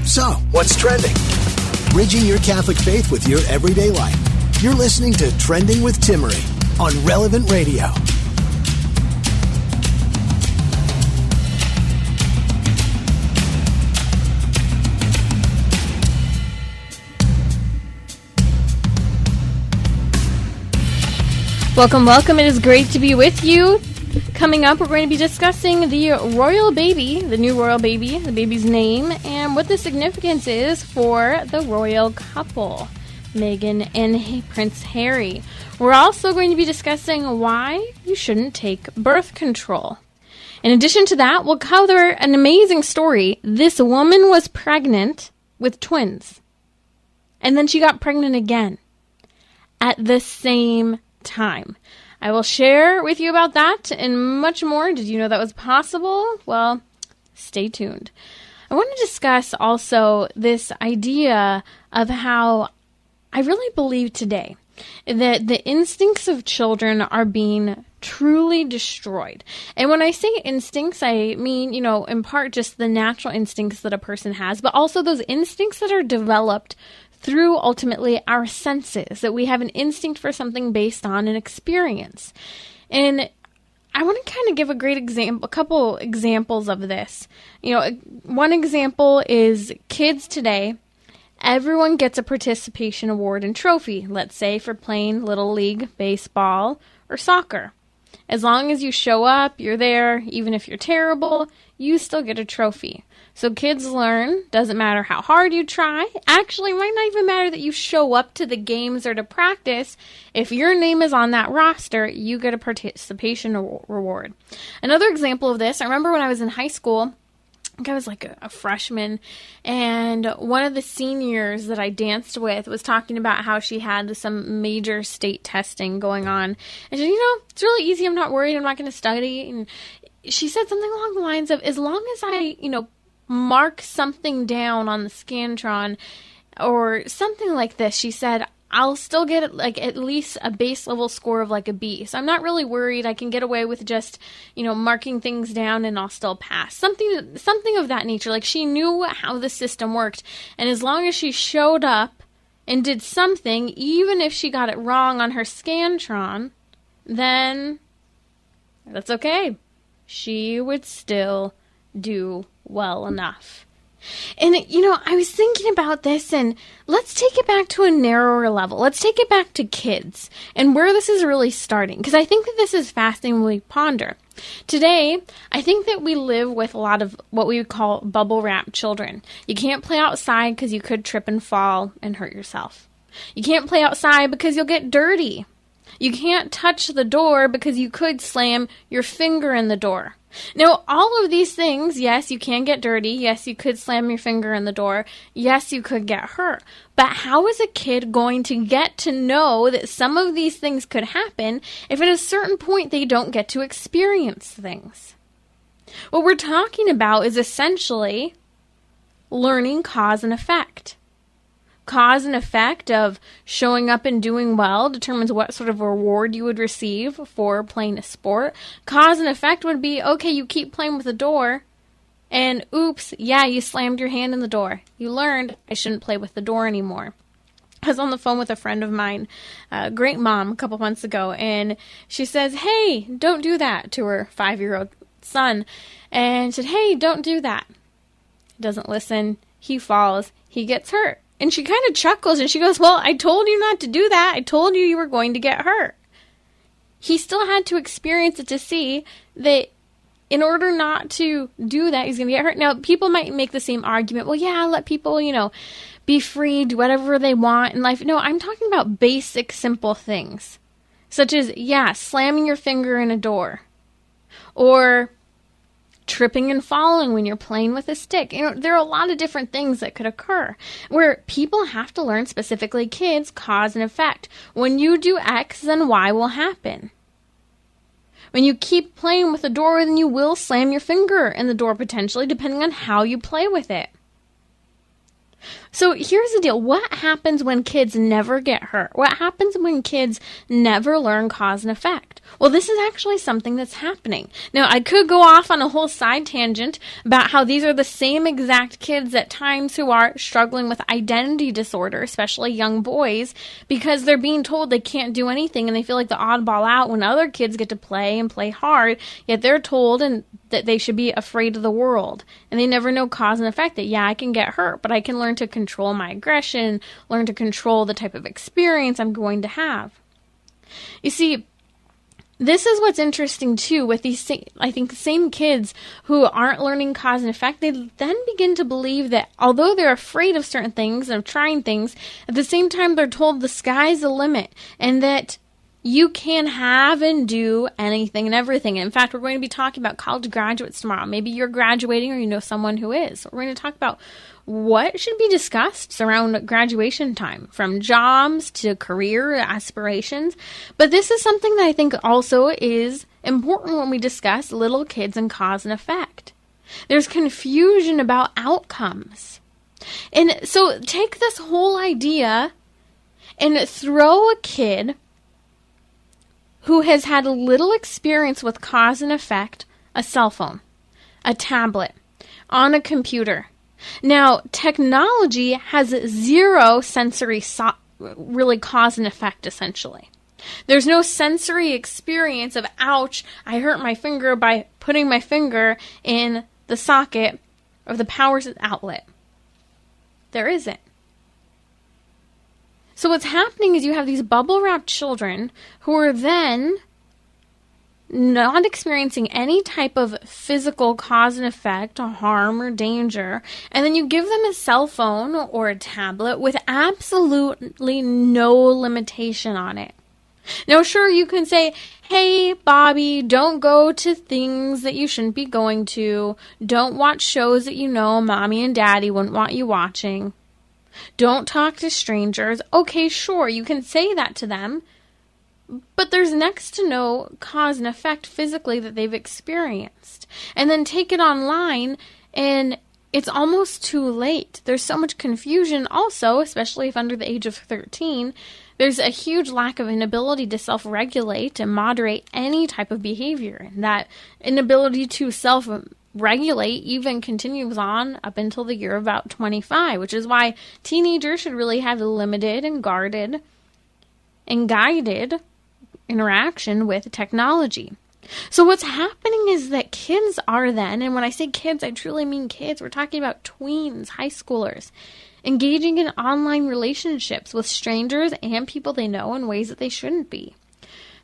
So, what's trending? Bridging your Catholic faith with your everyday life. You're listening to Trending with Timmerie on Relevant Radio. Welcome. It is great to be with you. Coming up, we're going to be discussing the royal baby, the new royal baby, the baby's name, and what the significance is for the royal couple, Meghan and Prince Harry. We're also going to be discussing why you shouldn't take birth control. In addition to that, we'll cover an amazing story. This woman was pregnant with twins, and then she got pregnant again at the same time. I will share with you about that and much more. Did you know that was possible? Well, stay tuned. I want to discuss also this idea of how I really believe today that the instincts of children are being truly destroyed. And when I say instincts, I mean, in part just the natural instincts that a person has, but also those instincts that are developed through ultimately our senses, that we have an instinct for something based on an experience. And I want to kind of give a couple examples of this. One example is kids today. Everyone gets a participation award and trophy, let's say for playing Little League, baseball, or soccer. As long as you show up, you're there, even if you're terrible, you still get a trophy. So kids learn, doesn't matter how hard you try. Actually, it might not even matter that you show up to the games or to practice. If your name is on that roster, you get a participation reward. Another example of this, I remember when I was in high school, I think I was like a freshman, and one of the seniors that I danced with was talking about how she had some major state testing going on. And she said, it's really easy. I'm not worried. I'm not going to study. And she said something along the lines of, as long as I, mark something down on the Scantron or something like this, she said, I'll still get at least a base level score of a B. So I'm not really worried. I can get away with just, marking things down and I'll still pass. Something of that nature. She knew how the system worked. And as long as she showed up and did something, even if she got it wrong on her Scantron, then that's okay. She would still do well enough. And, I was thinking about this, and let's take it back to a narrower level. Let's take it back to kids and where this is really starting, because I think that this is fascinating when we ponder. Today, I think that we live with a lot of what we would call bubble wrap children. You can't play outside because you could trip and fall and hurt yourself. You can't play outside because you'll get dirty. You can't touch the door because you could slam your finger in the door. Now, all of these things, yes, you can get dirty. Yes, you could slam your finger in the door. Yes, you could get hurt. But how is a kid going to get to know that some of these things could happen if at a certain point they don't get to experience things? What we're talking about is essentially learning cause and effect. Cause and effect of showing up and doing well determines what sort of reward you would receive for playing a sport. Cause and effect would be, okay, you keep playing with the door, and oops, yeah, you slammed your hand in the door. You learned I shouldn't play with the door anymore. I was on the phone with a friend of mine, a great mom, a couple months ago, and she says, hey, don't do that, to her 5-year-old son, and said, hey, don't do that. He doesn't listen. He falls. He gets hurt. And she kind of chuckles and she goes, well, I told you not to do that. I told you were going to get hurt. He still had to experience it to see that in order not to do that, he's going to get hurt. Now, people might make the same argument. Well, yeah, let people, be free, do whatever they want in life. No, I'm talking about basic, simple things. Such as, slamming your finger in a door. Or tripping and falling when you're playing with a stick. There are a lot of different things that could occur where people have to learn, specifically kids, cause and effect. When you do X, then Y will happen. When you keep playing with the door, then you will slam your finger in the door potentially, depending on how you play with it. So here's the deal. What happens when kids never get hurt? What happens when kids never learn cause and effect? Well, this is actually something that's happening. Now, I could go off on a whole side tangent about how these are the same exact kids at times who are struggling with identity disorder, especially young boys, because they're being told they can't do anything and they feel like the oddball out when other kids get to play and play hard, yet they're told that they should be afraid of the world. And they never know cause and effect that, yeah, I can get hurt, but I can learn to control my aggression, learn to control the type of experience I'm going to have. You see, this is what's interesting, too, with these, same kids who aren't learning cause and effect. They then begin to believe that although they're afraid of certain things and of trying things, at the same time they're told the sky's the limit and that you can have and do anything and everything. In fact, we're going to be talking about college graduates tomorrow. Maybe you're graduating or you know someone who is. We're going to talk about what should be discussed around graduation time, from jobs to career aspirations. But this is something that I think also is important when we discuss little kids and cause and effect. There's confusion about outcomes. And so take this whole idea and throw a kid who has had a little experience with cause and effect, a cell phone, a tablet, on a computer. Now, technology has zero sensory really cause and effect, essentially. There's no sensory experience of, ouch, I hurt my finger by putting my finger in the socket of the power outlet. There isn't. So what's happening is you have these bubble-wrapped children who are then not experiencing any type of physical cause and effect, or harm or danger, and then you give them a cell phone or a tablet with absolutely no limitation on it. Now, sure, you can say, hey, Bobby, don't go to things that you shouldn't be going to. Don't watch shows that you know Mommy and Daddy wouldn't want you watching. Don't talk to strangers. Okay, sure, you can say that to them, but there's next to no cause and effect physically that they've experienced. And then take it online, and it's almost too late. There's so much confusion also, especially if under the age of 13. There's a huge lack of inability to self-regulate and moderate any type of behavior. And that inability to self-regulate even continues on up until the year of about 25, which is why teenagers should really have a limited and guarded and guided interaction with technology. So what's happening is that kids are then, and when I say kids, I truly mean kids. We're talking about tweens, high schoolers, engaging in online relationships with strangers and people they know in ways that they shouldn't be.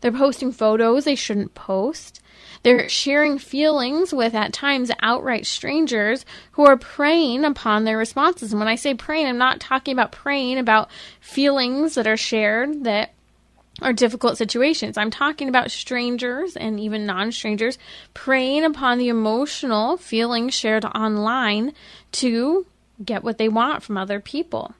They're posting photos they shouldn't post. They're sharing feelings with, at times, outright strangers who are preying upon their responses. And when I say preying, I'm not talking about preying about feelings that are shared that are difficult situations. I'm talking about strangers and even non-strangers preying upon the emotional feelings shared online to get what they want from other people.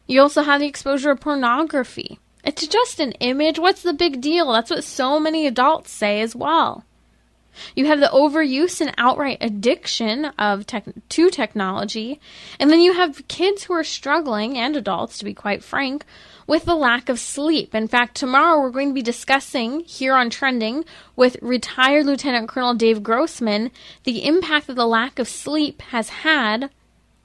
You also have the exposure of pornography. It's just an image. What's the big deal? That's what so many adults say as well. You have the overuse and outright addiction to technology. And then you have kids who are struggling, and adults, to be quite frank, with the lack of sleep. In fact, tomorrow we're going to be discussing here on Trending with retired Lieutenant Colonel Dave Grossman the impact that the lack of sleep has had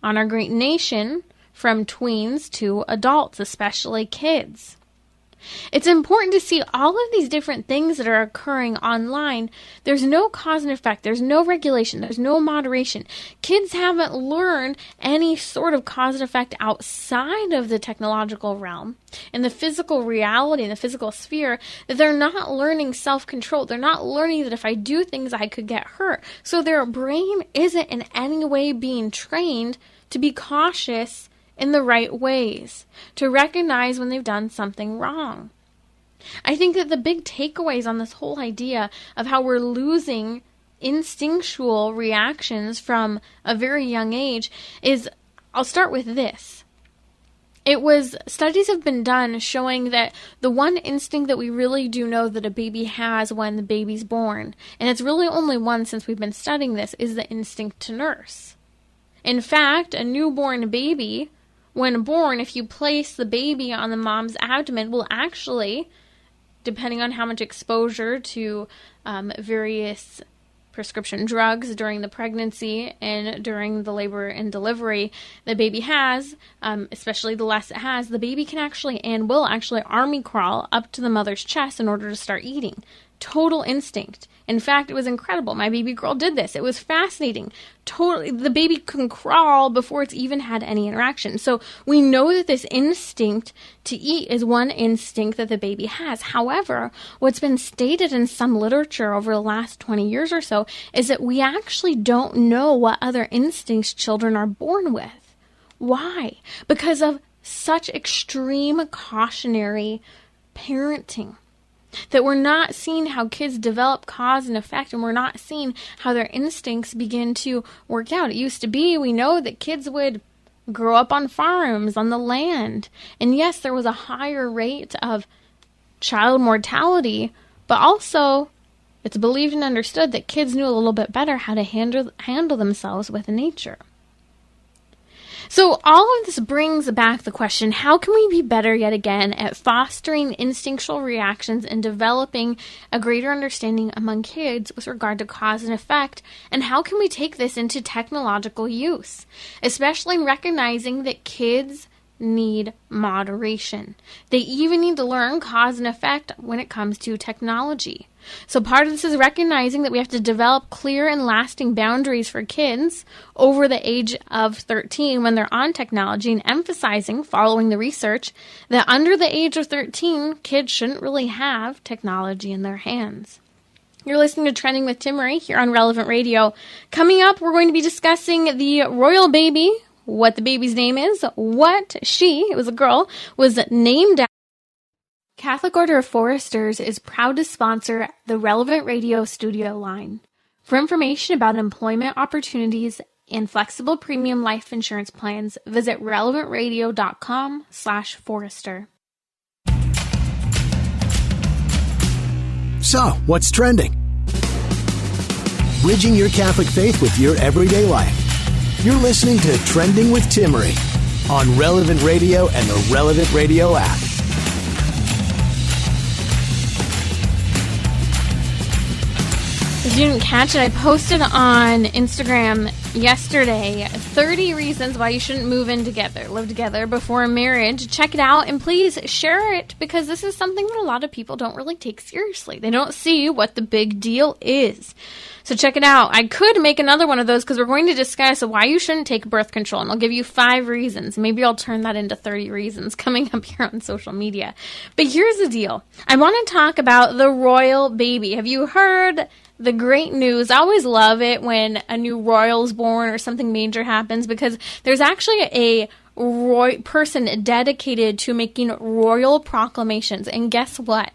on our great nation, from tweens to adults, especially kids. It's important to see all of these different things that are occurring online. There's no cause and effect. There's no regulation. There's no moderation. Kids haven't learned any sort of cause and effect outside of the technological realm and the physical reality and the physical sphere, that they're not learning self-control. They're not learning that if I do things, I could get hurt. So their brain isn't in any way being trained to be cautious in the right ways, to recognize when they've done something wrong. I think that the big takeaways on this whole idea of how we're losing instinctual reactions from a very young age is, I'll start with this. Studies have been done showing that the one instinct that we really do know that a baby has when the baby's born, and it's really only one since we've been studying this, is the instinct to nurse. In fact, a newborn baby, when born, if you place the baby on the mom's abdomen, will actually, depending on how much exposure to various prescription drugs during the pregnancy and during the labor and delivery the baby has, especially the less it has, the baby can actually and will actually army crawl up to the mother's chest in order to start eating. Total instinct. In fact, it was incredible. My baby girl did this. It was fascinating. Totally, the baby can crawl before it's even had any interaction. So we know that this instinct to eat is one instinct that the baby has. However, what's been stated in some literature over the last 20 years or so is that we actually don't know what other instincts children are born with. Why? Because of such extreme cautionary parenting. That we're not seeing how kids develop cause and effect, and we're not seeing how their instincts begin to work out. It used to be, we know that kids would grow up on farms, on the land. And yes, there was a higher rate of child mortality, but also it's believed and understood that kids knew a little bit better how to handle themselves with nature. So all of this brings back the question, how can we be better yet again at fostering instinctual reactions and developing a greater understanding among kids with regard to cause and effect, and how can we take this into technological use, especially recognizing that kids need moderation. They even need to learn cause and effect when it comes to technology. So part of this is recognizing that we have to develop clear and lasting boundaries for kids over the age of 13 when they're on technology, and emphasizing, following the research, that under the age of 13, kids shouldn't really have technology in their hands. You're listening to Trending with Timmerie here on Relevant Radio. Coming up, we're going to be discussing the royal baby, what the baby's name is, what it was a girl, was named after. Catholic Order of Foresters is proud to sponsor the Relevant Radio studio line. For information about employment opportunities and flexible premium life insurance plans, visit relevantradio.com/forester. So, what's trending? Bridging your Catholic faith with your everyday life. You're listening to Trending with Timmerie on Relevant Radio and the Relevant Radio app. If you didn't catch it, I posted on Instagram yesterday 30 reasons why you shouldn't live together before marriage. Check it out and please share it, because this is something that a lot of people don't really take seriously. They don't see what the big deal is. So check it out. I could make another one of those because we're going to discuss why you shouldn't take birth control, and I'll give you 5 reasons. Maybe I'll turn that into 30 reasons coming up here on social media. But here's the deal. I want to talk about the royal baby. Have you heard the great news? I always love it when a new royal is born or something major happens, because there's actually a person dedicated to making royal proclamations. And guess what?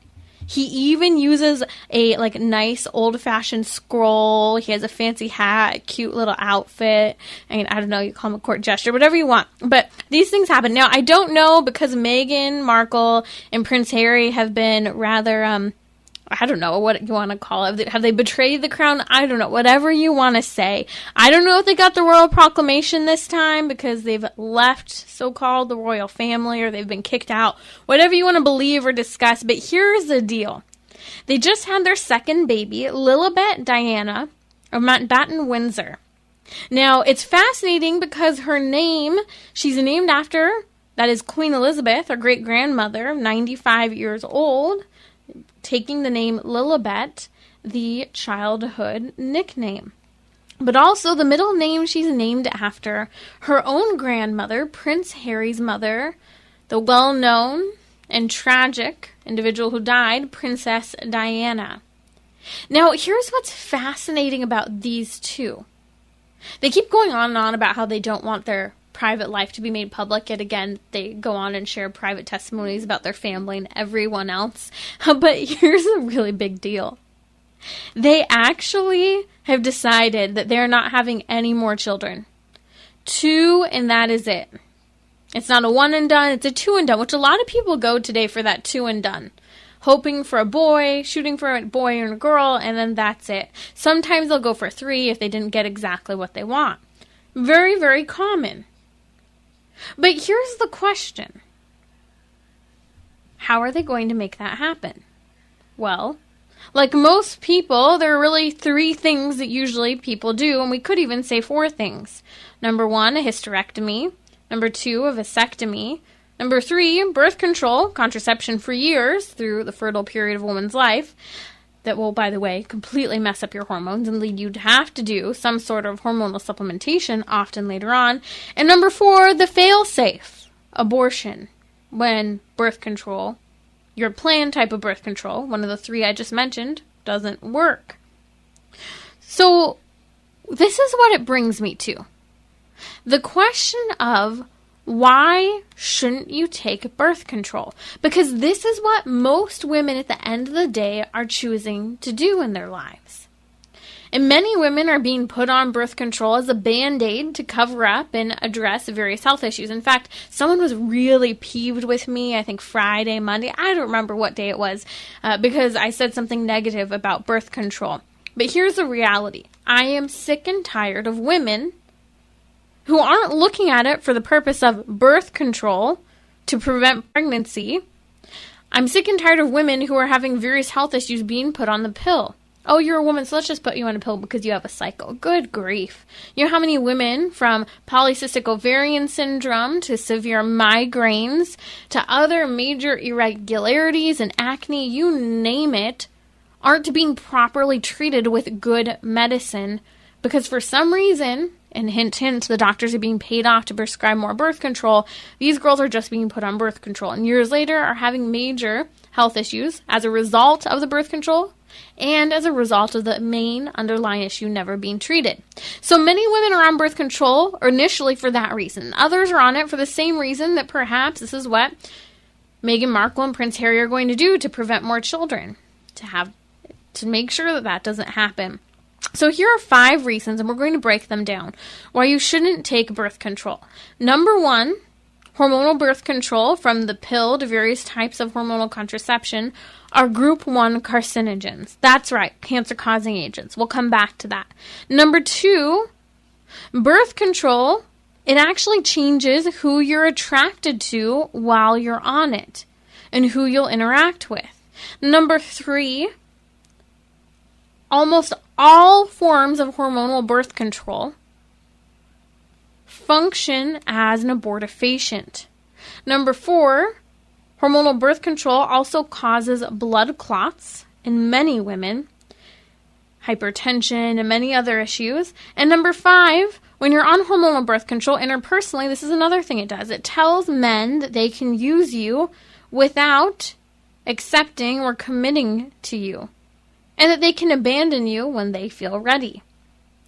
He even uses a nice old-fashioned scroll. He has a fancy hat, cute little outfit. I mean, I don't know, you call him a court gesture, whatever you want. But these things happen. Now, I don't know, because Meghan Markle and Prince Harry have been rather, I don't know what you want to call it. Have they betrayed the crown? I don't know. Whatever you want to say. I don't know if they got the royal proclamation this time because they've left so-called the royal family, or they've been kicked out. Whatever you want to believe or discuss. But here's the deal. They just had their second baby, Lilibet Diana of Mountbatten, Windsor. Now, it's fascinating because her name, she's named after, that is Queen Elizabeth, her great-grandmother, 95 years old, taking the name Lilibet, the childhood nickname. But also the middle name she's named after her own grandmother, Prince Harry's mother, the well-known and tragic individual who died, Princess Diana. Now, here's what's fascinating about these two. They keep going on and on about how they don't want their private life to be made public, yet again they go on and share private testimonies about their family and everyone else. But here's a really big deal. They actually have decided that they're not having any more children. 2, and that is it. It's not a 1 and done, it's a 2 and done, which a lot of people go today for that 2 and done. Hoping for a boy, shooting for a boy and a girl, and then that's it. Sometimes they'll go for 3 if they didn't get exactly what they want. Very, very common. But here's the question. How are they going to make that happen? Well, like most people, there are really 3 things that usually people do, and we could even say 4 things. Number 1, a hysterectomy. Number 2, a vasectomy. Number 3, birth control, contraception for years through the fertile period of a woman's life. That will, by the way, completely mess up your hormones and lead you to have to do some sort of hormonal supplementation often later on. And number 4, the fail-safe, abortion, when birth control, your planned type of birth control, one of the 3 I just mentioned, doesn't work. So this is what it brings me to. The question of why shouldn't you take birth control? Because this is what most women at the end of the day are choosing to do in their lives. And many women are being put on birth control as a band-aid to cover up and address various health issues. In fact, someone was really peeved with me, I think Friday, Monday, I don't remember what day it was, because I said something negative about birth control. But here's the reality. I am sick and tired of women who aren't looking at it for the purpose of birth control to prevent pregnancy. I'm sick and tired of women who are having various health issues being put on the pill. Oh, you're a woman, so let's just put you on a pill because you have a cycle. Good grief. You know how many women from polycystic ovarian syndrome to severe migraines to other major irregularities and acne, you name it, aren't being properly treated with good medicine because for some reason, and hint, hint, the doctors are being paid off to prescribe more birth control. These girls are just being put on birth control and years later are having major health issues as a result of the birth control and as a result of the main underlying issue never being treated. So many women are on birth control initially for that reason. Others are on it for the same reason that perhaps this is what Meghan Markle and Prince Harry are going to do to prevent more children, to make sure that that doesn't happen. So here are 5 reasons, and we're going to break them down, why you shouldn't take birth control. Number 1, hormonal birth control, from the pill to various types of hormonal contraception, are group 1 carcinogens. That's right, cancer-causing agents. We'll come back to that. Number 2, birth control, it actually changes who you're attracted to while you're on it and who you'll interact with. Number 3, almost all forms of hormonal birth control function as an abortifacient. Number 4, hormonal birth control also causes blood clots in many women, hypertension, and many other issues. And number 5, when you're on hormonal birth control, interpersonally, this is another thing it does. It tells men that they can use you without accepting or committing to you, and that they can abandon you when they feel ready.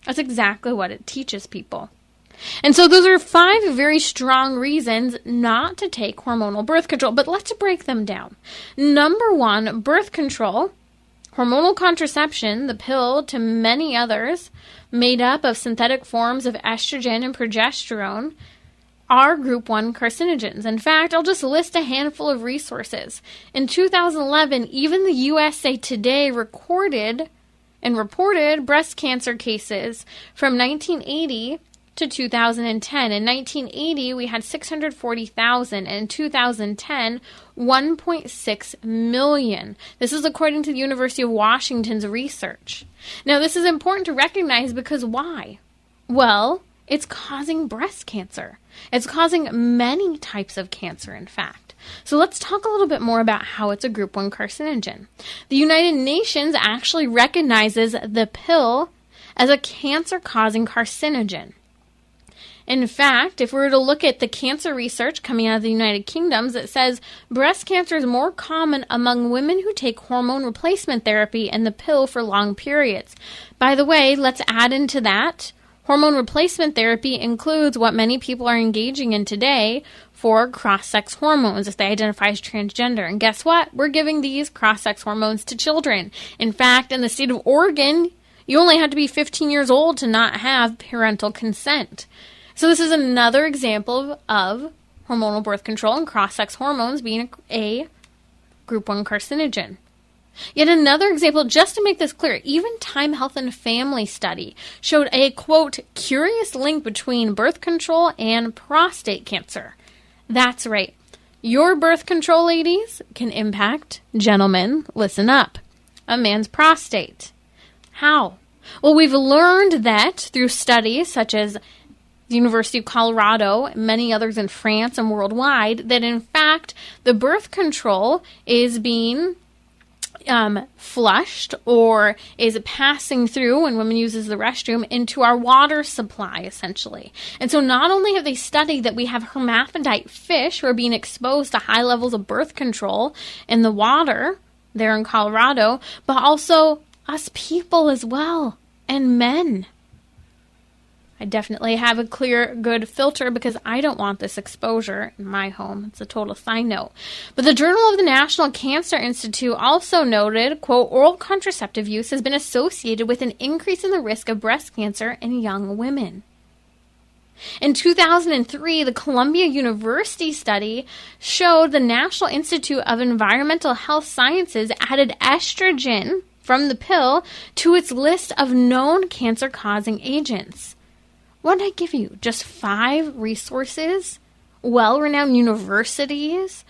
That's exactly what it teaches people. And so those are 5 very strong reasons not to take hormonal birth control. But let's break them down. Number 1, birth control, hormonal contraception, the pill, to many others, made up of synthetic forms of estrogen and progesterone, are group 1 carcinogens. In fact, I'll just list a handful of resources. In 2011, even the USA Today recorded and reported breast cancer cases from 1980 to 2010. In 1980, we had 640,000, and in 2010, 1.6 million. This is according to the University of Washington's research. Now, this is important to recognize because why? Well, it's causing breast cancer. It's causing many types of cancer, in fact. So let's talk a little bit more about how it's a group 1 carcinogen. The United Nations actually recognizes the pill as a cancer-causing carcinogen. In fact, if we were to look at the cancer research coming out of the United Kingdom, it says breast cancer is more common among women who take hormone replacement therapy and the pill for long periods. By the way, let's add into that, hormone replacement therapy includes what many people are engaging in today for cross-sex hormones if they identify as transgender. And guess what? We're giving these cross-sex hormones to children. In fact, in the state of Oregon, you only have to be 15 years old to not have parental consent. So this is another example of hormonal birth control and cross-sex hormones being a group 1 carcinogen. Yet another example, just to make this clear, even Time Health and Family study showed a, quote, curious link between birth control and prostate cancer. That's right. Your birth control, ladies, can impact, gentlemen, listen up, a man's prostate. How? Well, we've learned that through studies such as the University of Colorado, many others in France and worldwide, that in fact the birth control is being flushed or is passing through when women uses the restroom into our water supply, essentially. And so not only have they studied that we have hermaphrodite fish who are being exposed to high levels of birth control in the water there in Colorado, but also us people as well, and men. I definitely have a clear, good filter because I don't want this exposure in my home. It's a total side note. But the Journal of the National Cancer Institute also noted, quote, oral contraceptive use has been associated with an increase in the risk of breast cancer in young women. In 2003, the Columbia University study showed the National Institute of Environmental Health Sciences added estrogen from the pill to its list of known cancer-causing agents. What did I give you? Just 5 resources? Well-renowned universities,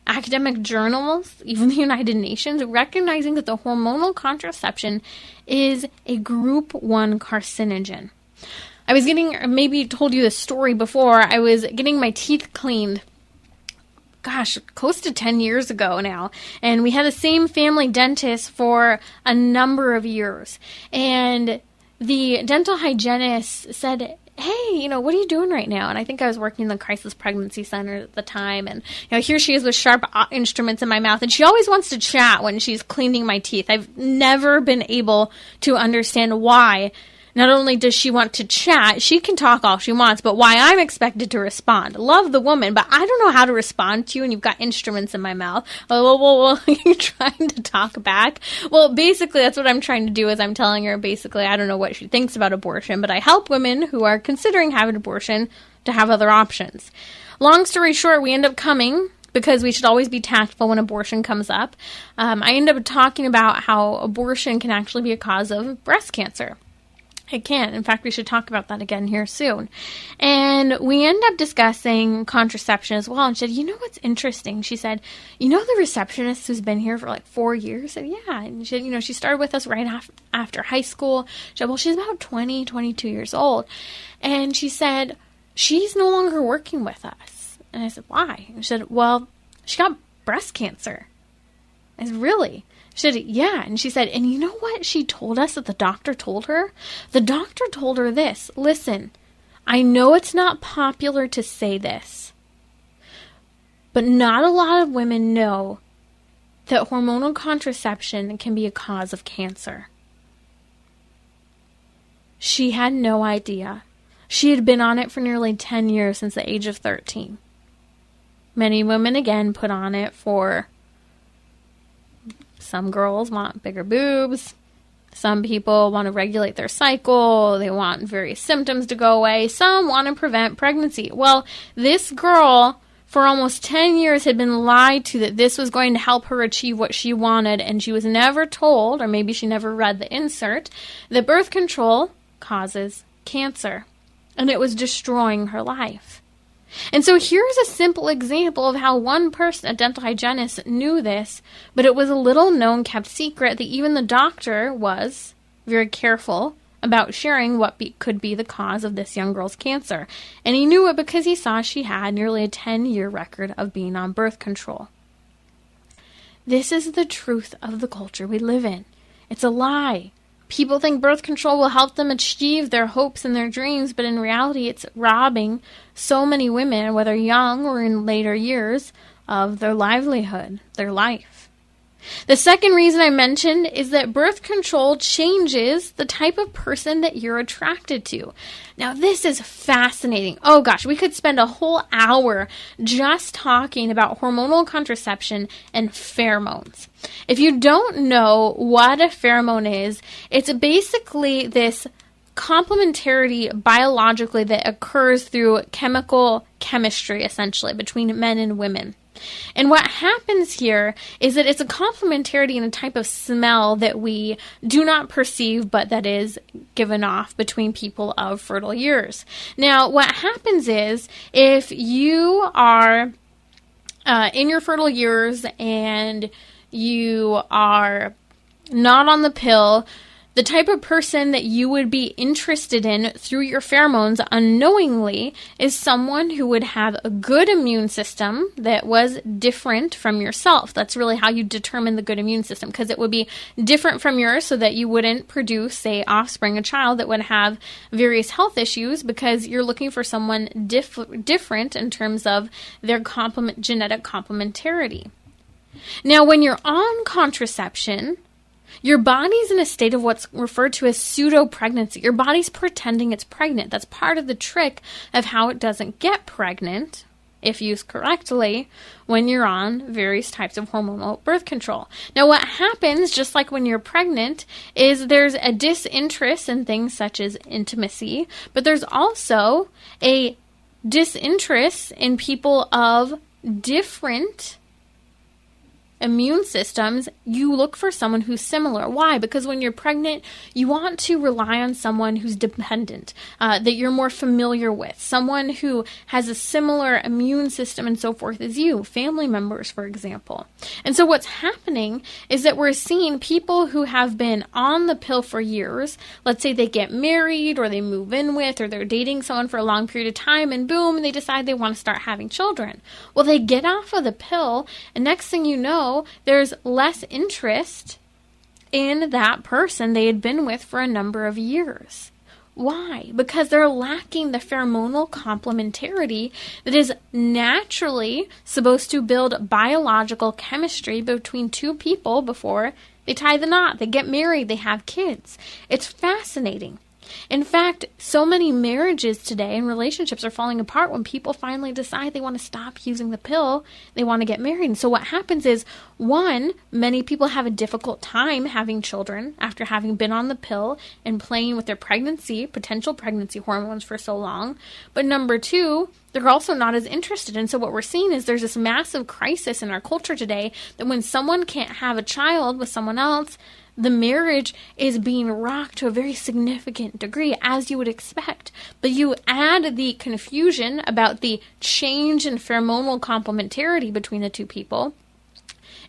academic journals, even the United Nations, recognizing that the hormonal contraception is a group 1 carcinogen. I was maybe told you this story before, I was getting my teeth cleaned, close to 10 years ago now. And we had the same family dentist for a number of years. And the dental hygienist said, hey, what are you doing right now? And I think I was working in the crisis pregnancy center at the time. And, here she is with sharp instruments in my mouth. And she always wants to chat when she's cleaning my teeth. I've never been able to understand why. Not only does she want to chat, she can talk all she wants, but why I'm expected to respond. Love the woman, but I don't know how to respond to you and you've got instruments in my mouth. Well, you're trying to talk back. Well, basically, that's what I'm trying to do is I'm telling her, basically, I don't know what she thinks about abortion, but I help women who are considering having abortion to have other options. Long story short, we end up coming, because we should always be tactful when abortion comes up. I end up talking about how abortion can actually be a cause of breast cancer. It can. In fact, we should talk about that again here soon. And we end up discussing contraception as well. And she said, what's interesting? She said, the receptionist who's been here for like 4 years? I said, yeah. And she said, she started with us right after high school. She said, well, she's about 20, 22 years old. And she said, she's no longer working with us. And I said, why? And she said, well, she got breast cancer. I said, really? She said, yeah. And she said, and you know what she told us that the doctor told her? The doctor told her this. Listen, I know it's not popular to say this, but not a lot of women know that hormonal contraception can be a cause of cancer. She had no idea. She had been on it for nearly 10 years since the age of 13. Many women, again, put on it for... Some girls want bigger boobs. Some people want to regulate their cycle. They want various symptoms to go away. Some want to prevent pregnancy. Well, this girl, for almost 10 years, had been lied to that this was going to help her achieve what she wanted, and she was never told, or maybe she never read the insert, that birth control causes cancer. And it was destroying her life. And so here's a simple example of how one person, a dental hygienist, knew this, but it was a little known, kept secret that even the doctor was very careful about sharing what could be the cause of this young girl's cancer. And he knew it because he saw she had nearly a 10-year record of being on birth control. This is the truth of the culture we live in. It's a lie. People think birth control will help them achieve their hopes and their dreams, but in reality, it's robbing so many women, whether young or in later years, of their livelihood, their life. The second reason I mentioned is that birth control changes the type of person that you're attracted to. Now, this is fascinating. Oh gosh, we could spend a whole hour just talking about hormonal contraception and pheromones. If you don't know what a pheromone is, it's basically this complementarity biologically that occurs through chemical chemistry, essentially, between men and women. And what happens here is that it's a complementarity in a type of smell that we do not perceive, but that is given off between people of fertile years. Now, what happens is if you are in your fertile years and you are not on the pill, the type of person that you would be interested in through your pheromones unknowingly is someone who would have a good immune system that was different from yourself. That's really how you determine the good immune system, because it would be different from yours so that you wouldn't produce, say, offspring, a child that would have various health issues, because you're looking for someone different in terms of their genetic complementarity. Now, when you're on contraception, your body's in a state of what's referred to as pseudo-pregnancy. Your body's pretending it's pregnant. That's part of the trick of how it doesn't get pregnant, if used correctly, when you're on various types of hormonal birth control. Now, what happens, just like when you're pregnant, is there's a disinterest in things such as intimacy, but there's also a disinterest in people of different immune systems. You look for someone who's similar. Why? Because when you're pregnant, you want to rely on someone who's dependent, that you're more familiar with, someone who has a similar immune system and so forth as you, family members, for example. And so what's happening is that we're seeing people who have been on the pill for years. Let's say they get married or they move in with or they're dating someone for a long period of time, and boom, they decide they want to start having children. Well, they get off of the pill, and next thing you know, there's less interest in that person they had been with for a number of years. Why? Because they're lacking the pheromonal complementarity that is naturally supposed to build biological chemistry between two people before they tie the knot, they get married, they have kids. It's fascinating. In fact, so many marriages today and relationships are falling apart when people finally decide they want to stop using the pill, they want to get married. And so what happens is, one, many people have a difficult time having children after having been on the pill and playing with their potential pregnancy hormones for so long. But number two, they're also not as interested. And so what we're seeing is there's this massive crisis in our culture today that when someone can't have a child with someone else, the marriage is being rocked to a very significant degree, as you would expect. But you add the confusion about the change in pheromonal complementarity between the two people,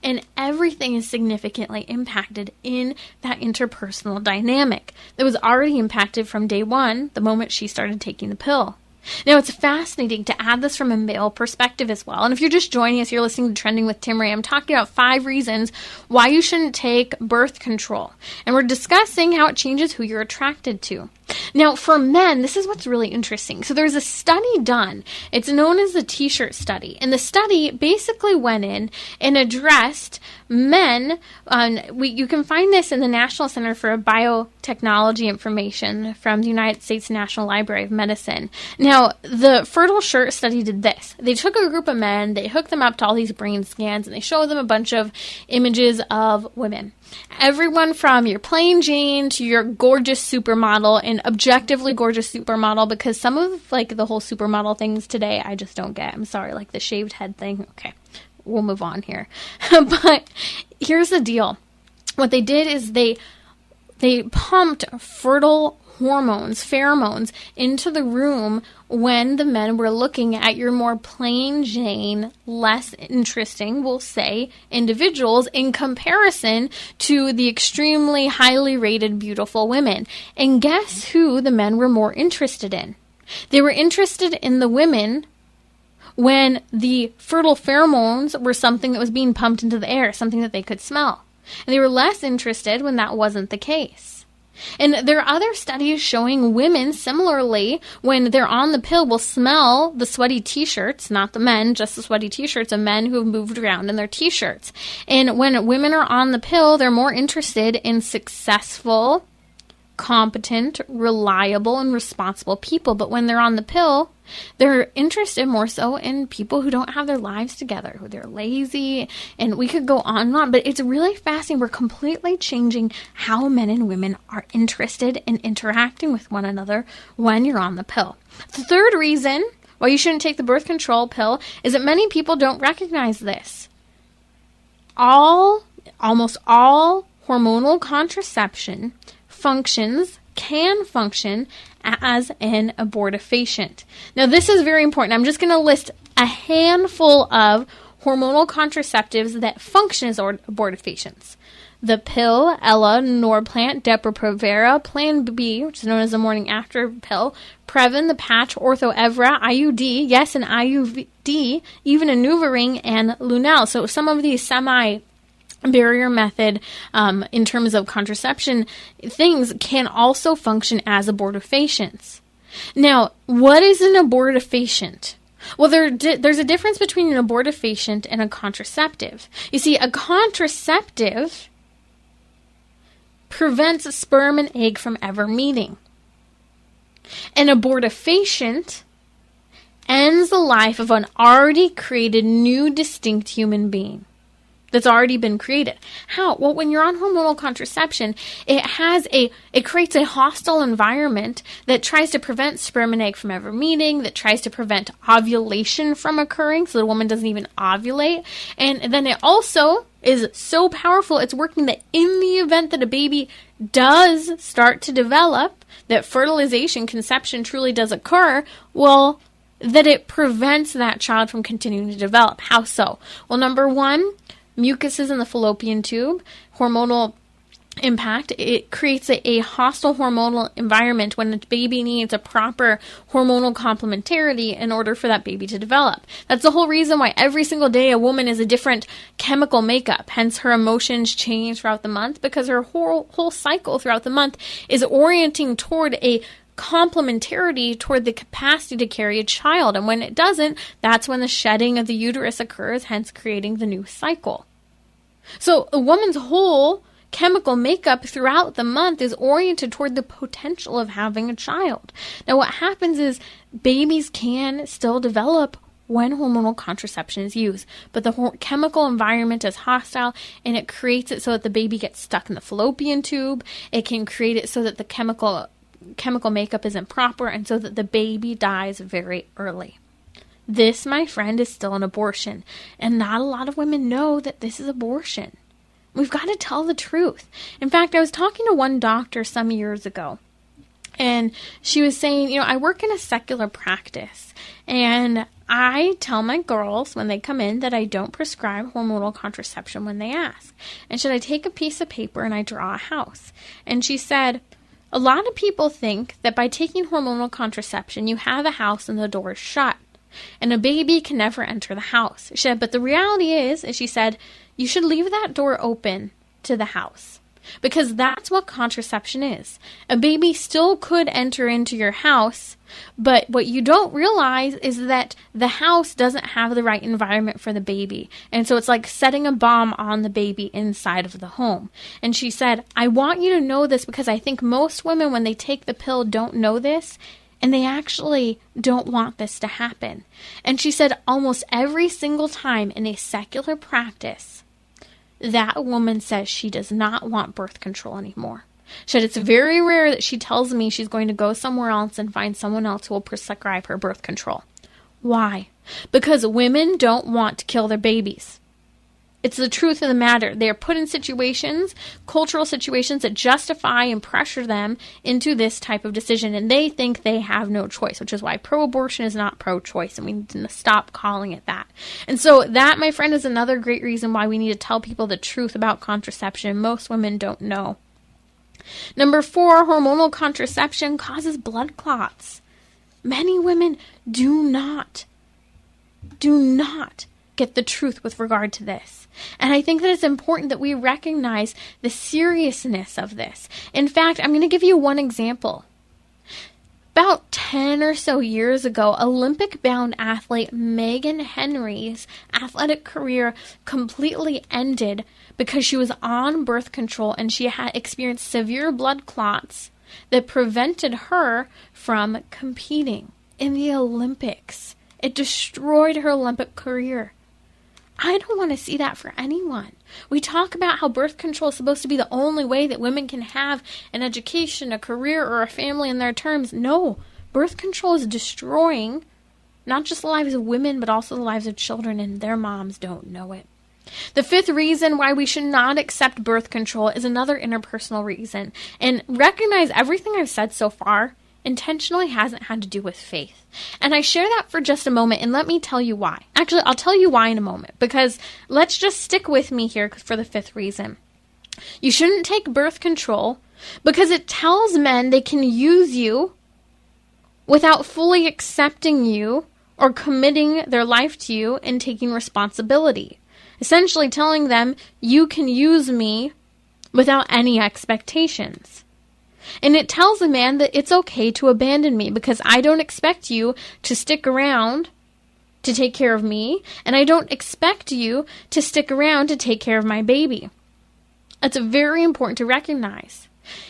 and everything is significantly impacted in that interpersonal dynamic that was already impacted from day one, the moment she started taking the pill. Now, it's fascinating to add this from a male perspective as well. And if you're just joining us, you're listening to Trending with Timmerie. I'm talking about 5 reasons why you shouldn't take birth control. And we're discussing how it changes who you're attracted to. Now, for men, this is what's really interesting. So there's a study done. It's known as the T-shirt study. And the study basically went in and addressed men. You can find this in the National Center for Biotechnology Information from the United States National Library of Medicine. Now, the Fertile Shirt study did this. They took a group of men, they hooked them up to all these brain scans, and they showed them a bunch of images of women. Everyone from your plain Jane to your gorgeous supermodel, and objectively gorgeous supermodel, because some of like the whole supermodel things today I just don't get. I'm sorry, like the shaved head thing. Okay, we'll move on here. But here's the deal. What they did is they pumped fertile hormones, pheromones, into the room when the men were looking at your more plain Jane, less interesting, we'll say, individuals in comparison to the extremely highly rated beautiful women. And guess who the men were more interested in? They were interested in the women when the fertile pheromones were something that was being pumped into the air, something that they could smell. And they were less interested when that wasn't the case. And there are other studies showing women similarly, when they're on the pill, will smell the sweaty t-shirts, not the men, just the sweaty t-shirts of men who have moved around in their t-shirts. And when women are on the pill, they're more interested in successful, competent, reliable, and responsible people. But when they're on the pill, they're interested more so in people who don't have their lives together, who they're lazy, and we could go on and on. But it's really fascinating. We're completely changing how men and women are interested in interacting with one another when you're on the pill. The third reason why you shouldn't take the birth control pill is that many people don't recognize this. Almost all hormonal contraception can function as an abortifacient. Now, this is very important. I'm just going to list a handful of hormonal contraceptives that function as abortifacients. The pill, Ella, Norplant, Depo-Provera, Plan B, which is known as the morning after pill, Previn, the patch, Ortho-Evra, IUD, yes, an IUD, even a NuvaRing, and Lunel. So some of these barrier method in terms of contraception things can also function as abortifacients. Now, what is an abortifacient? Well, there's a difference between an abortifacient and a contraceptive. You see, a contraceptive prevents sperm and egg from ever meeting. An abortifacient ends the life of an already created new distinct human being that's already been created. How? Well, when you're on hormonal contraception, it creates a hostile environment that tries to prevent sperm and egg from ever meeting, that tries to prevent ovulation from occurring, so the woman doesn't even ovulate. And then it also is so powerful, it's working that in the event that a baby does start to develop, that fertilization, conception truly does occur, well, that it prevents that child from continuing to develop. How so? Well, number one, mucuses in the fallopian tube, hormonal impact. It creates a hostile hormonal environment when the baby needs a proper hormonal complementarity in order for that baby to develop. That's the whole reason why every single day a woman is a different chemical makeup. Hence her emotions change throughout the month, because her whole cycle throughout the month is orienting toward a complementarity toward the capacity to carry a child. And when it doesn't, that's when the shedding of the uterus occurs, hence creating the new cycle. So a woman's whole chemical makeup throughout the month is oriented toward the potential of having a child. Now, what happens is babies can still develop when hormonal contraception is used, but the chemical environment is hostile, and it creates it so that the baby gets stuck in the fallopian tube. It can create it so that the chemical makeup isn't proper, and so that the baby dies very early. This, my friend, is still an abortion, and not a lot of women know that this is abortion. We've got to tell the truth. In fact, I was talking to one doctor some years ago, and she was saying, I work in a secular practice, and I tell my girls when they come in that I don't prescribe hormonal contraception when they ask. And should I take a piece of paper and I draw a house? And she said, a lot of people think that by taking hormonal contraception, you have a house and the door is shut, and a baby can never enter the house. She said, but the reality is, she said, you should leave that door open to the house, because that's what contraception is. A baby still could enter into your house, but what you don't realize is that the house doesn't have the right environment for the baby. And so it's like setting a bomb on the baby inside of the home. And she said, I want you to know this, because I think most women, when they take the pill, don't know this, and they actually don't want this to happen. And she said almost every single time in a secular practice, that woman says she does not want birth control anymore. She said it's very rare that she tells me she's going to go somewhere else and find someone else who will prescribe her birth control. Why? Because women don't want to kill their babies. It's the truth of the matter. They are put in situations, cultural situations, that justify and pressure them into this type of decision, and they think they have no choice, which is why pro-abortion is not pro-choice, and we need to stop calling it that. And so that, my friend, is another great reason why we need to tell people the truth about contraception. Most women don't know. Number 4, hormonal contraception causes blood clots. Many women do not get the truth with regard to this. And I think that it's important that we recognize the seriousness of this. In fact, I'm going to give you one example. About 10 or so years ago, Olympic-bound athlete Meghan Henry's athletic career completely ended because she was on birth control and she had experienced severe blood clots that prevented her from competing in the Olympics. It destroyed her Olympic career. I don't want to see that for anyone. We talk about how birth control is supposed to be the only way that women can have an education, a career, or a family in their terms. No, birth control is destroying Not just the lives of women, but also the lives of children, and their moms don't know it. The fifth reason why we should not accept birth control is another interpersonal reason. And recognize everything I've said so far intentionally hasn't had to do with faith. And I share that for just a moment, and let me tell you why. Actually, I'll tell you why in a moment, because let's just stick with me here for the fifth reason. You shouldn't take birth control because it tells men they can use you without fully accepting you or committing their life to you and taking responsibility. Essentially telling them, you can use me without any expectations. And it tells a man that it's okay to abandon me because I don't expect you to stick around to take care of me, and I don't expect you to stick around to take care of my baby. That's very important to recognize.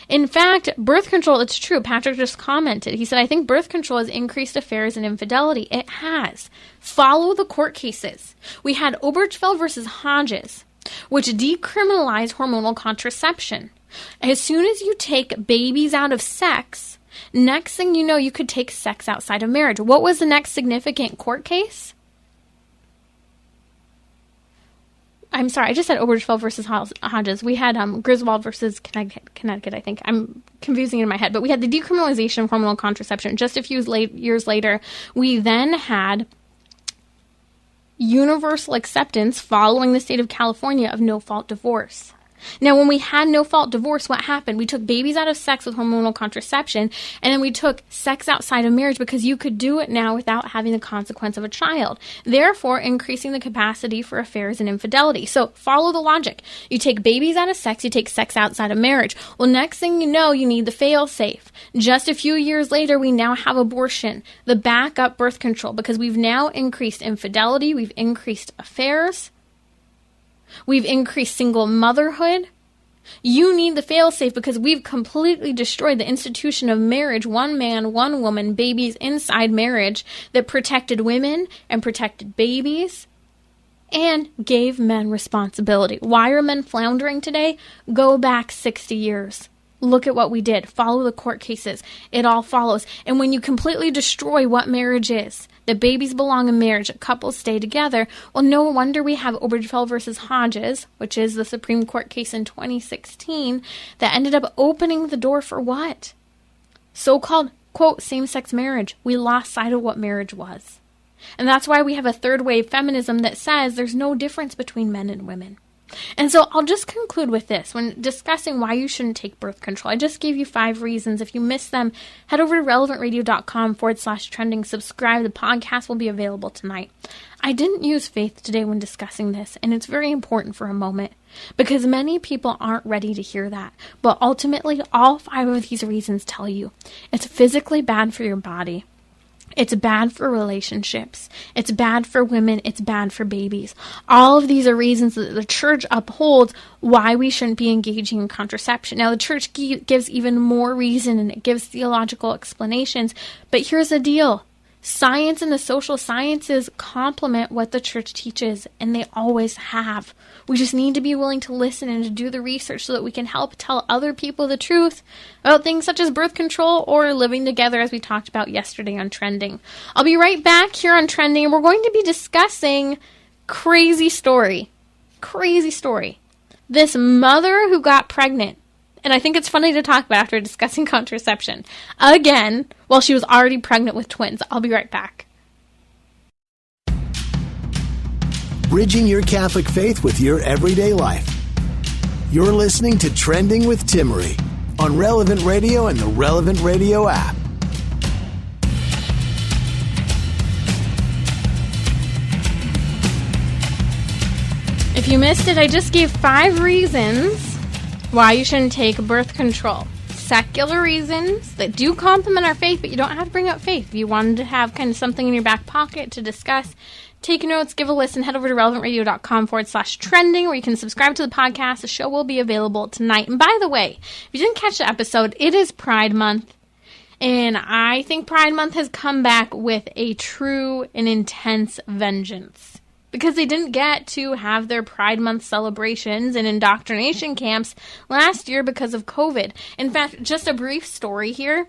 In fact, birth control, it's true. Patrick just commented. He said, I think birth control has increased affairs and infidelity. It has. Follow the court cases. We had Obergefell versus Hodges, which decriminalized hormonal contraception. As soon as you take babies out of sex, next thing you know, you could take sex outside of marriage. What was the next significant court case? I'm sorry, I just said Obergefell versus Hodges. We had Griswold versus Connecticut, I think. I'm confusing it in my head. But we had the decriminalization of hormonal contraception. Just a few years later, we then had universal acceptance following the state of California of no-fault divorce. Now, when we had no-fault divorce, what happened? We took babies out of sex with hormonal contraception, and then we took sex outside of marriage because you could do it now without having the consequence of a child, therefore increasing the capacity for affairs and infidelity. So follow the logic. You take babies out of sex, you take sex outside of marriage. Well, next thing you know, you need the fail-safe. Just a few years later, we now have abortion, the backup birth control, because we've now increased infidelity, we've increased affairs, we've increased single motherhood. You need the fail-safe because we've completely destroyed the institution of marriage, one man, one woman, babies inside marriage that protected women and protected babies and gave men responsibility. Why are men floundering today? Go back 60 years. Look at what we did. Follow the court cases. It all follows. And when you completely destroy what marriage is, that babies belong in marriage, that couples stay together, well, no wonder we have Obergefell versus Hodges, which is the Supreme Court case in 2016, that ended up opening the door for what? So-called, quote, same-sex marriage. We lost sight of what marriage was. And that's why we have a third wave feminism that says there's no difference between men and women. And so I'll just conclude with this. When discussing why you shouldn't take birth control, I just gave you 5 reasons. If you missed them, head over to relevantradio.com/trending. Subscribe. The podcast will be available tonight. I didn't use faith today when discussing this, and it's very important for a moment because many people aren't ready to hear that. But ultimately, all 5 of these reasons tell you it's physically bad for your body. It's bad for relationships. It's bad for women. It's bad for babies. All of these are reasons that the church upholds why we shouldn't be engaging in contraception. Now, the church gives even more reason and it gives theological explanations. But here's the deal. Science and the social sciences complement what the church teaches, and they always have. We just need to be willing to listen and to do the research so that we can help tell other people the truth about things such as birth control or living together, as we talked about yesterday on Trending. I'll be right back here on Trending, and we're going to be discussing crazy story. Crazy story. This mother who got pregnant. And I think it's funny to talk about after discussing contraception. Again, while she was already pregnant with twins. I'll be right back. Bridging your Catholic faith with your everyday life. You're listening to Trending with Timmerie on Relevant Radio and the Relevant Radio app. If you missed it, I just gave 5 reasons why you shouldn't take birth control. Secular reasons that do complement our faith, but you don't have to bring up faith. If you wanted to have kind of something in your back pocket to discuss, take notes, give a listen, head over to relevantradio.com/trending where you can subscribe to the podcast. The show will be available tonight. And by the way, if you didn't catch the episode, it is Pride Month. And I think Pride Month has come back with a true and intense vengeance. Because they didn't get to have their Pride Month celebrations and indoctrination camps last year because of COVID. In fact, just a brief story here.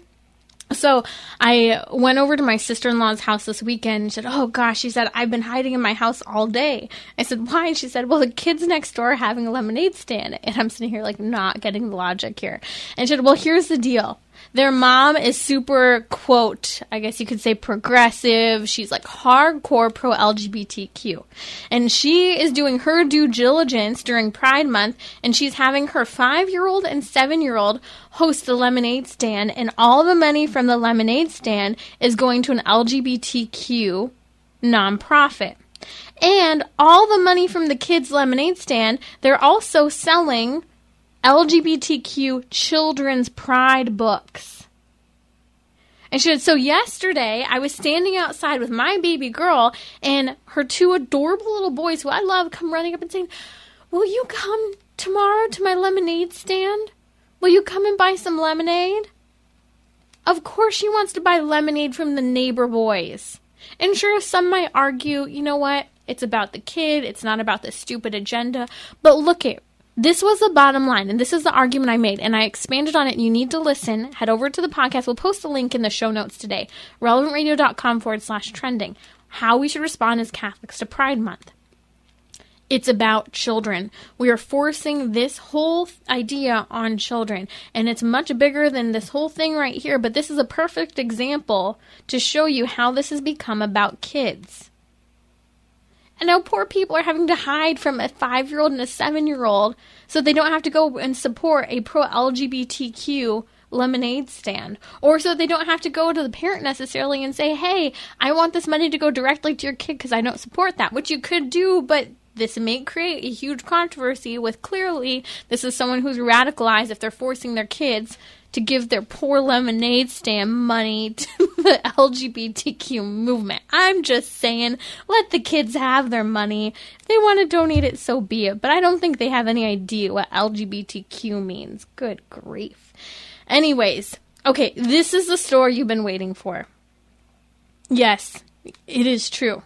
So I went over to my sister-in-law's house this weekend and said, oh gosh, she said, I've been hiding in my house all day. I said, why? And she said, well, the kids next door are having a lemonade stand. And I'm sitting here like not getting the logic here. And she said, well, here's the deal. Their mom is super, quote, I guess you could say progressive. She's like hardcore pro-LGBTQ. And she is doing her due diligence during Pride Month, and she's having her 5-year-old and 7-year-old host the lemonade stand, and all the money from the lemonade stand is going to an LGBTQ nonprofit. And all the money from the kids' lemonade stand, they're also selling LGBTQ children's pride books. And she said, so yesterday I was standing outside with my baby girl and her 2 adorable little boys who I love come running up and saying, will you come tomorrow to my lemonade stand? Will you come and buy some lemonade? Of course she wants to buy lemonade from the neighbor boys. And sure, some might argue, you know what? It's about the kid. It's not about the stupid agenda. But look at this was the bottom line, and this is the argument I made, and I expanded on it, and you need to listen. Head over to the podcast. We'll post a link in the show notes today, relevantradio.com/trending, how we should respond as Catholics to Pride Month. It's about children. We are forcing this whole idea on children, and it's much bigger than this whole thing right here, but this is a perfect example to show you how this has become about kids. And now poor people are having to hide from a 5-year-old and a 7-year-old so they don't have to go and support a pro-LGBTQ lemonade stand. Or so they don't have to go to the parent necessarily and say, hey, I want this money to go directly to your kid because I don't support that, which you could do, but this may create a huge controversy with clearly this is someone who's radicalized if they're forcing their kids to give their poor lemonade stand money to the LGBTQ movement. I'm just saying, let the kids have their money. If they want to donate it, so be it. But I don't think they have any idea what LGBTQ means. Good grief. Anyways, okay, this is the story you've been waiting for. Yes, it is true.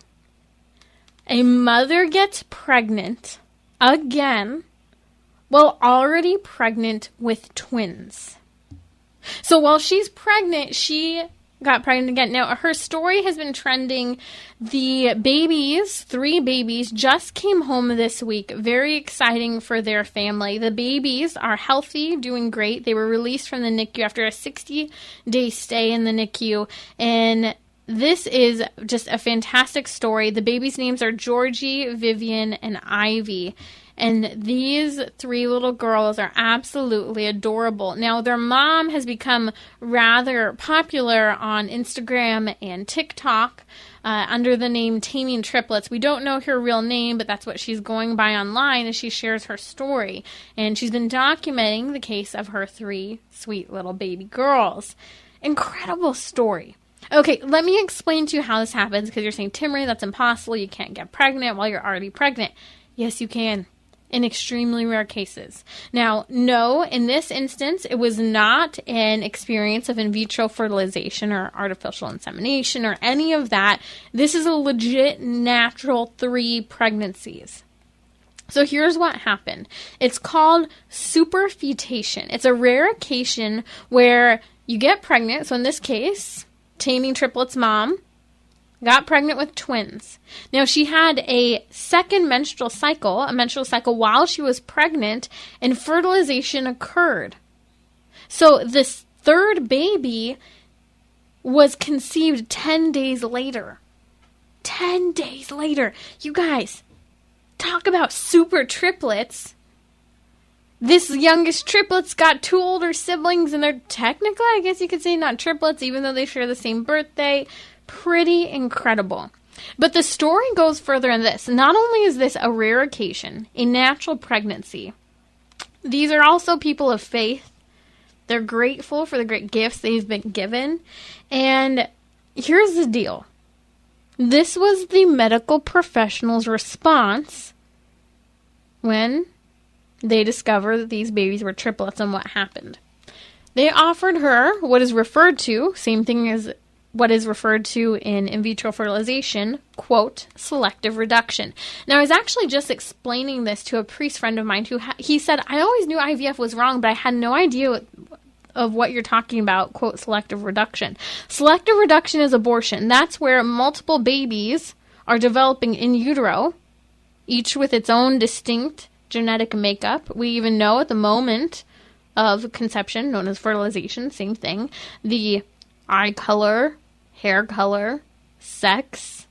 A mother gets pregnant again while already pregnant with twins. So while she's pregnant, she got pregnant again. Now, her story has been trending. The babies, 3 babies, just came home this week. Very exciting for their family. The babies are healthy, doing great. They were released from the NICU after a 60-day stay in the NICU. And this is just a fantastic story. The babies' names are Georgie, Vivian, and Ivy. And these 3 little girls are absolutely adorable. Now, their mom has become rather popular on Instagram and TikTok under the name Taming Triplets. We don't know her real name, but that's what she's going by online as she shares her story. And she's been documenting the case of her 3 sweet little baby girls. Incredible story. Okay, let me explain to you how this happens, because you're saying, Timmerie, that's impossible. You can't get pregnant while you're already pregnant. Yes, you can. In extremely rare cases. Now, no, in this instance, it was not an experience of in vitro fertilization or artificial insemination or any of that. This is a legit natural 3 pregnancies. So here's what happened. It's called superfetation. It's a rare occasion where you get pregnant. So in this case, Taming Triplets' mom got pregnant with twins. Now, she had a second menstrual cycle while she was pregnant, and fertilization occurred. So this 3rd baby was conceived 10 days later. 10 days later. You guys, talk about super triplets. This youngest triplet's got 2 older siblings, and they're technically, I guess you could say, not triplets, even though they share the same birthday. Pretty incredible. But the story goes further in this. Not only is this a rare occasion, a natural pregnancy, these are also people of faith. They're grateful for the great gifts they've been given. And here's the deal. This was the medical professional's response when they discovered that these babies were triplets and what happened. They offered her what is referred to, same thing as what is referred to in vitro fertilization, quote, selective reduction. Now, I was actually just explaining this to a priest friend of mine who he said, I always knew IVF was wrong, but I had no idea of what you're talking about, quote, selective reduction. Selective reduction is abortion. That's where multiple babies are developing in utero, each with its own distinct genetic makeup. We even know at the moment of conception, known as fertilization, same thing, the eye color, hair color, sex,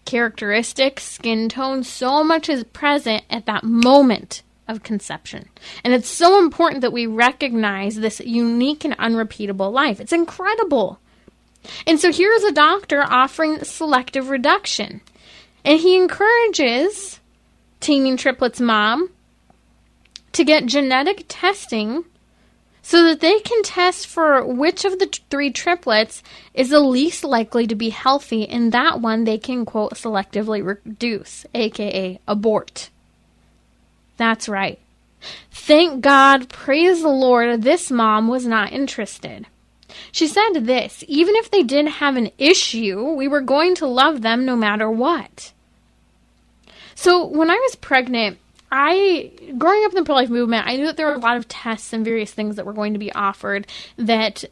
characteristics, skin tone, so much is present at that moment of conception. And it's so important that we recognize this unique and unrepeatable life. It's incredible. And so here's a doctor offering selective reduction. And he encourages teeming triplets mom to get genetic testing so that they can test for which of the 3 triplets is the least likely to be healthy, and that one they can, quote, selectively reduce, aka abort. That's right. Thank God, praise the Lord, this mom was not interested. She said this, even if they did have an issue, we were going to love them no matter what. So when I was pregnant, growing up in the pro-life movement, I knew that there were a lot of tests and various things that were going to be offered that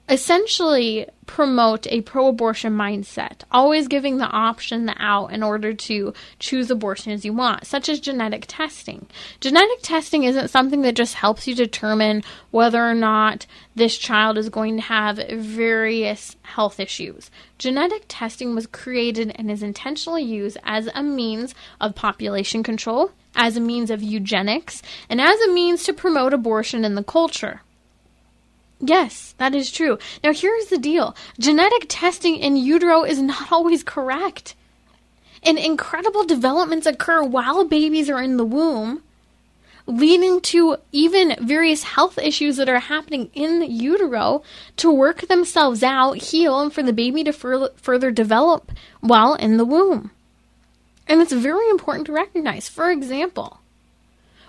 essentially promote a pro-abortion mindset, always giving the option, the out, in order to choose abortion as you want, such as genetic testing. Genetic testing isn't something that just helps you determine whether or not this child is going to have various health issues. Genetic testing was created and is intentionally used as a means of population control, as a means of eugenics, and as a means to promote abortion in the culture. Yes, that is true. Now, here's the deal. Genetic testing in utero is not always correct. And incredible developments occur while babies are in the womb, leading to even various health issues that are happening in utero to work themselves out, heal, and for the baby to further develop while in the womb. And it's very important to recognize. For example,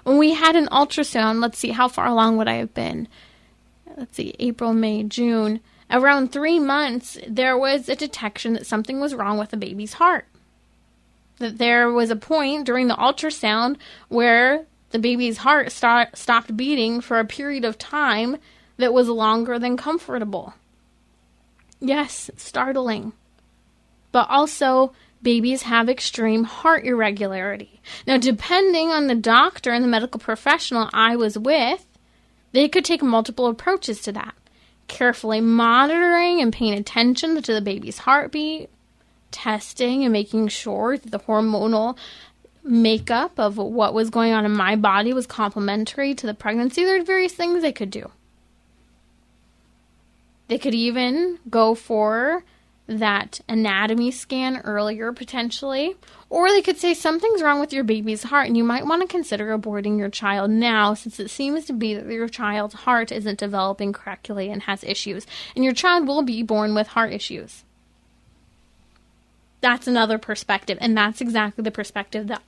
when we had an ultrasound, let's see, how far along would I have been? Let's see, April, May, June. Around 3 months, there was a detection that something was wrong with the baby's heart. That there was a point during the ultrasound where the baby's heart stopped beating for a period of time that was longer than comfortable. Yes, startling. But also, babies have extreme heart irregularity. Now, depending on the doctor and the medical professional I was with, they could take multiple approaches to that. Carefully monitoring and paying attention to the baby's heartbeat, testing and making sure that the hormonal makeup of what was going on in my body was complementary to the pregnancy. There are various things they could do. They could even go for that anatomy scan earlier, potentially. Or they could say something's wrong with your baby's heart and you might want to consider aborting your child now, since it seems to be that your child's heart isn't developing correctly and has issues. And your child will be born with heart issues. That's another perspective, and that's exactly the perspective that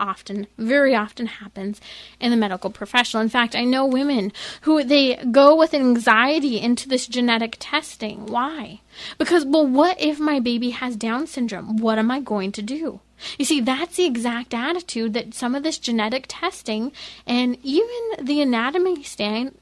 very often happens in the medical professional. In fact, I know women who they go with anxiety into this genetic testing. Why? Because, well, what if my baby has Down syndrome? What am I going to do? You see, that's the exact attitude that some of this genetic testing and even the anatomy scan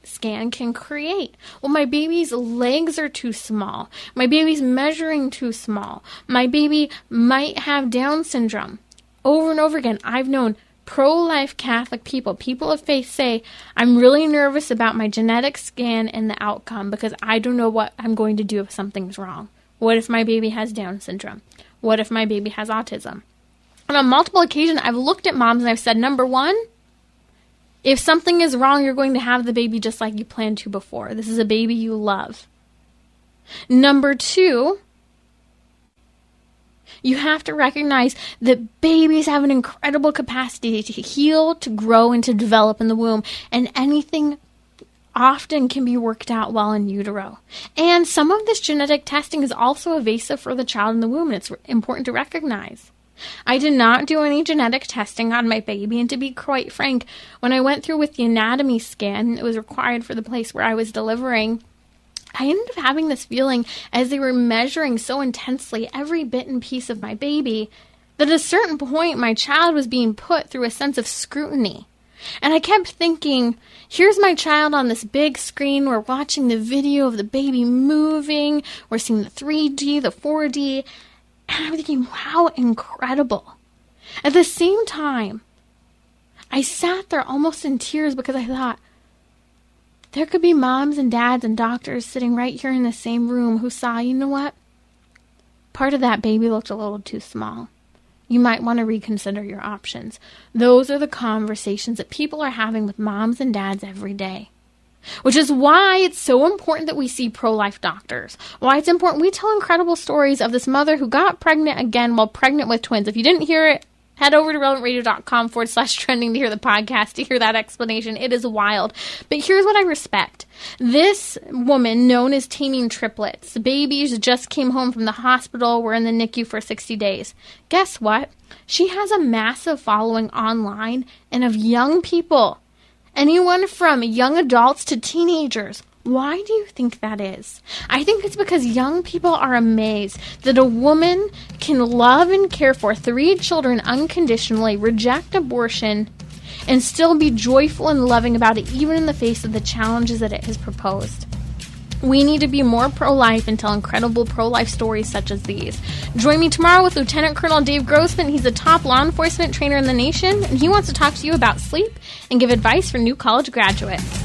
can create. Well, my baby's legs are too small. My baby's measuring too small. My baby might have Down syndrome. Over and over again, I've known pro-life Catholic people of faith say, I'm really nervous about my genetic scan and the outcome because I don't know what I'm going to do if something's wrong. What if my baby has Down syndrome? What if my baby has autism? And on multiple occasions, I've looked at moms and I've said, number one, if something is wrong, you're going to have the baby just like you planned to before. This is a baby you love. Number two, you have to recognize that babies have an incredible capacity to heal, to grow, and to develop in the womb. And anything often can be worked out while in utero. And some of this genetic testing is also evasive for the child in the womb, and it's important to recognize. I did not do any genetic testing on my baby, and to be quite frank, when I went through with the anatomy scan, it was required for the place where I was delivering, I ended up having this feeling as they were measuring so intensely every bit and piece of my baby that at a certain point my child was being put through a sense of scrutiny. And I kept thinking, here's my child on this big screen. We're watching the video of the baby moving. We're seeing the 3D, the 4D. And I'm thinking, how incredible. At the same time, I sat there almost in tears because I thought, there could be moms and dads and doctors sitting right here in the same room who saw, you know what? Part of that baby looked a little too small. You might want to reconsider your options. Those are the conversations that people are having with moms and dads every day. Which is why it's so important that we see pro-life doctors. Why it's important. We tell incredible stories of this mother who got pregnant again while pregnant with twins. If you didn't hear it, head over to relevantradio.com/trending to hear the podcast to hear that explanation. It is wild. But here's what I respect. This woman, known as taming triplets, the babies just came home from the hospital, were in the NICU for 60 days. Guess what? She has a massive following online and of young people. Anyone from young adults to teenagers. Why do you think that is? I think it's because young people are amazed that a woman can love and care for 3 children unconditionally, reject abortion, and still be joyful and loving about it, even in the face of the challenges that it has proposed. We need to be more pro-life and tell incredible pro-life stories such as these. Join me tomorrow with Lieutenant Colonel Dave Grossman. He's the top law enforcement trainer in the nation, and he wants to talk to you about sleep and give advice for new college graduates.